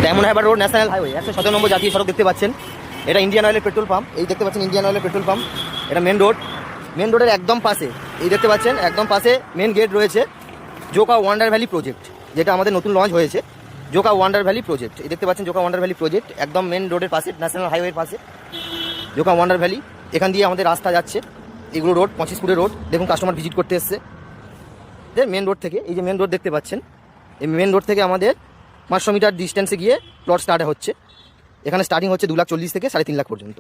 Diamond Harbour road national highway 117 নম্বর জাতীয় সড়ক দেখতে পাচ্ছেন। এটা ইন্ডিয়ান অয়েলের পেট্রোল পাম্প। এই দেখতে পাচ্ছেন ইন্ডিয়ান অয়েলের পেট্রোল পাম্প। এটা মেন রোড। মেন রোডের একদম পাশে এই দেখতে পাচ্ছেন একদম পাশে মেন গেট রয়েছে জোকা ওয়ান্ডার ভ্যালি প্রজেক্ট, যেটা আমাদের নতুন লঞ্চ হয়েছে। জোকা ওয়ান্ডার ভ্যালি প্রজেক্ট এই দেখতে পাচ্ছেন জোকা ওয়ান্ডার ভ্যালি প্রজেক্ট একদম মেন রোডের পাশে, ন্যাশনাল হাইওয়ের পাশে জোকা ওয়ান্ডার ভ্যালি। এখান দিয়ে আমাদের রাস্তা যাচ্ছে, এগুলো রোড 25 ফুটের রোড। দেখুন কাস্টমার ভিজিট করতে এসছে মেন রোড থেকে। এই যে মেন রোড দেখতে পাচ্ছেন, এই মেন রোড থেকে আমাদের 500 মিটার ডিস্টেন্সে গিয়ে প্লট স্টার্ট হচ্ছে। এখানে স্টার্টিং হচ্ছে 2,40,000 থেকে 3.5 লাখ পর্যন্ত।